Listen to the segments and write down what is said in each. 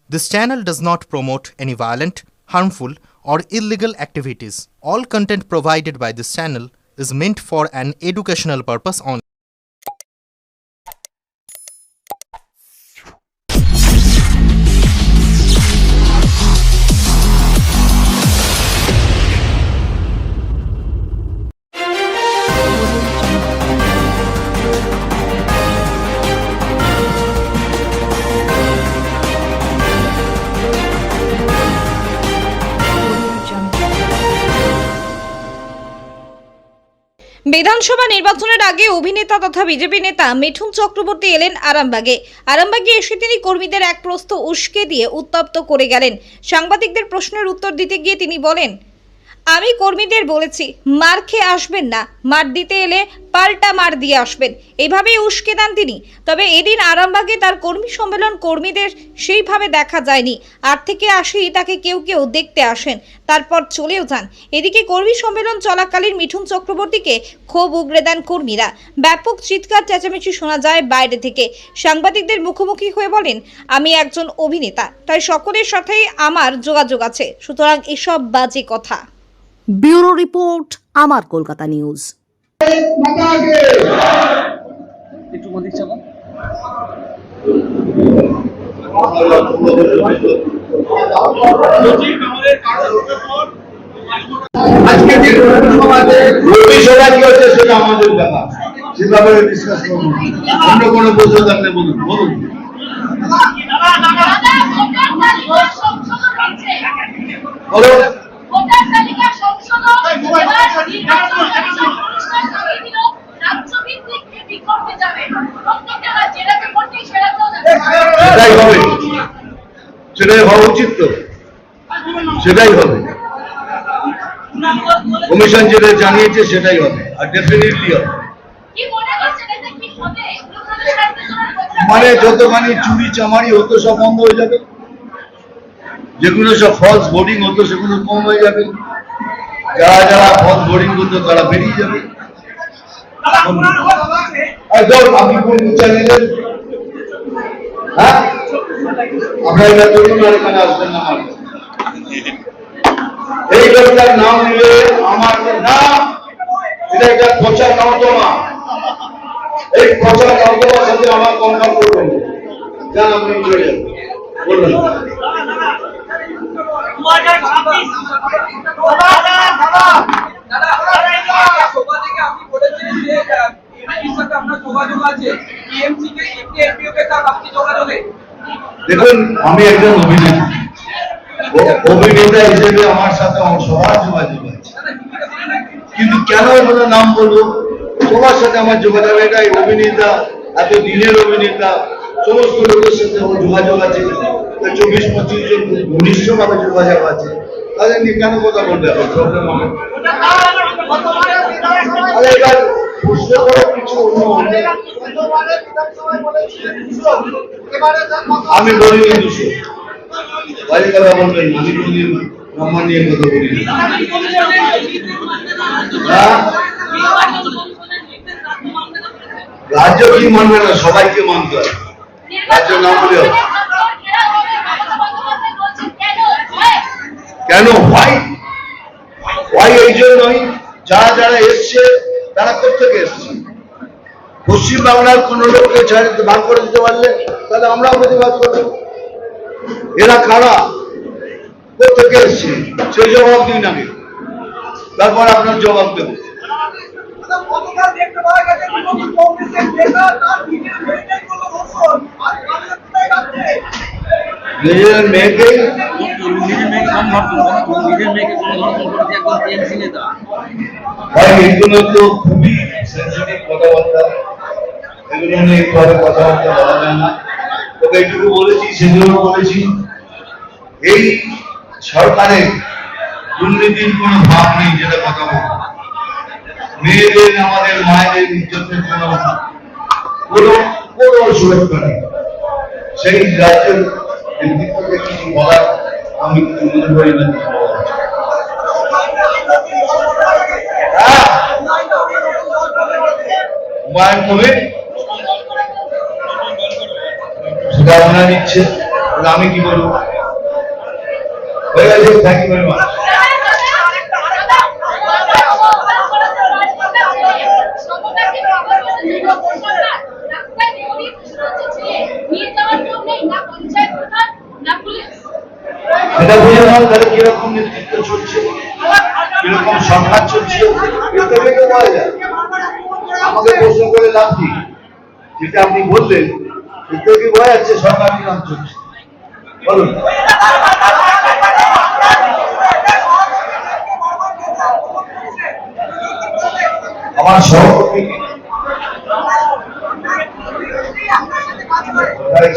This channel does not promote any violent, harmful, or illegal activities. All content provided by this channel is meant for an educational purpose only. বিধানসভা নির্বাচনের আগে অভিনেতা তথা BJP নেতা মিঠুন চক্রবর্তী এলেন আরামবাগে এসে তিনি কর্মীদের এক প্রশ্ন উস্কে দিয়ে উত্তপ্ত করে গেলেন। সাংবাদিকদের প্রশ্নের উত্তর দিতে গিয়ে তিনি বলেন, আমি কর্মীদের বলেছি মার খেয়ে আসবেন না, মার দিতে এলে পাল্টা মার দিয়ে আসবেন, এইভাবেই উস্কে দেন তিনি। তবে এদিন আরামবাগে তার কর্মী সম্মেলন কর্মীদের সেইভাবে দেখা যায়নি। 8 থেকে 80 তাকে কেউ কেউ দেখতে আসেন, তারপর চলেও যান। এদিকে কর্মী সম্মেলন চলাকালীন মিঠুন চক্রবর্তীকে ক্ষোভ উগরে দেন কর্মীরা। ব্যাপক চিৎকার চেঁচামেচি শোনা যায় বাইরে থেকে। সাংবাদিকদের মুখোমুখি হয়ে বলেন, আমি একজন অভিনেতা, তাই সকলের সাথেই আমার যোগাযোগ আছে, সুতরাং এসব বাজে কথা। ব্যুরো রিপোর্ট, আমার কলকাতা নিউজ। একটু মন্দির চালা আজকে যে সমাজে রবি সভা কি হচ্ছে সেটা আমাদের ব্যাপার, সে ব্যাপারে ডিসকাস করবো। অন্য কোনো প্রশ্ন থাকলে বলুন বলুন। বলো সেটাই হবে, সেটাই হওয়া উচিত, তো সেটাই হবে। কমিশন যেটা জানিয়েছে সেটাই হবে, আর ডেফিনেটলি হবে। মানে যতখানি চুরি চামারি হতো সব বন্ধ হয়ে যাবে, যেগুলো সব ফলস বোর্ডিং হতো সেগুলো কম হয়ে যাবে, যারা যারা ফলস বোর্ডিং করতো তারা বেরিয়ে যাবে। আপনি কোন চ্যানেলের? হ্যাঁ, আপনারা এটা করুন আর এখানে আসবেন না। এই লোকটার নাম নিলে আমার নাম, এটা একটা প্রচার নর্দমা। এই প্রচার নর্দমার সাথে আমার কম্পেয়ার করবেন, যান আপনি চলে যান। বলবেন দেখুন, আমি একজন অভিনেতা, অভিনেতা হিসেবে আমার সাথে সবার যোগাযোগ আছে, কিন্তু কেন কোনো নাম বলবো? সবার সাথে আমার যোগাযোগ, এটা অভিনেতা, এত দিনের অভিনেতা, সমস্ত লোকের সাথে আমার যোগাযোগ আছে, 24-25 জন ঘনিষ্ঠভাবে যোগাযোগ আছে, তাদের নিয়ে কেন কথা বলতে হবে? প্রবলেম হবে? এবার প্রশ্ন করার কিছু অন্য আমি বলিনি 200 বাইরে কথা বলবেন, আমি কোনদিন ব্রহ্মা নিয়ে কথা বলি না। রাজ্য কি মানবে না? সবাইকে মানতে হবে, রাজ্য না বলে হবে। কেন হয়? এই জন্যই যারা যারা এসছে তারা কোথেকে এসছে? পশ্চিম বাংলার কোন লোককে ভাগ করে দিতে পারলে তাহলে আমরাও প্রতিবাদ করবো। এরা কারা, কোথেকে এসছে সেই জবাব দিন আগে, তারপর আপনার জবাব দেব। নিজের মেয়েকে এগুলো তো খুবই সেন্সিটিভ কথাবার্তা, এগুলো নিয়ে এইভাবে কথাবার্তা বলা যায় না। তবে এইটুকু বলেছি, সেগুলো বলেছি, এই সরকারের দুর্নীতির কোন ভাব নেই, যেটা কথা বলবো। মেয়েদের, আমাদের মায়েদের ইজ্জতের কোনো সুরক্ষা নেই। সেই রাজ্যের নেতৃত্বকে কিছু বলার আমি মনে করি না। হুমায়ুন কবির সেটা ওনার ইচ্ছে, তাহলে আমি কি বলবো? হয়ে গেছে, থ্যাংক ইউ ভেরি মাচ। সেটা বুঝে নাও তাহলে কিরকম নেতৃত্ব চলছে, কিরকম সরকার চলছে, এটা থেকে বলা যায়। আমাকে প্রশ্ন করে লাভ কি? যেটা আপনি বললেন এতে কি বোঝা যাচ্ছে সরকার নিলাম চলছে? বলুন। আমার সহকর্মী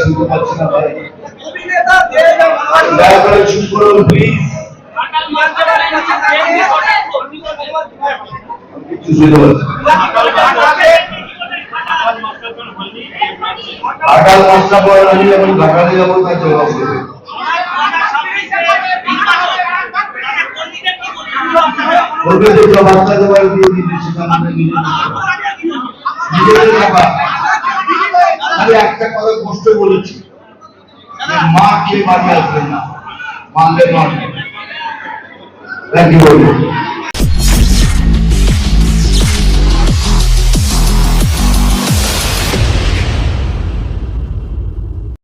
শুনতে পাচ্ছি না ভাই, দয়া করে চুপ করুন প্লিজ। কিছু শুনতে পাচ্ছি ঘাটাল মশলা পড়ে আমি যখন ঘাটালে যাবো তার জবাব দেবে। বলবে যে বাচ্চা জবাব দিয়ে দিতে সেখানে নিজেদের ব্যাপার। আমি একটা কথা কষ্ট বলেছি, মা খেয়ে বাড়ি আসবেন না, মানলে নয়। Thank you.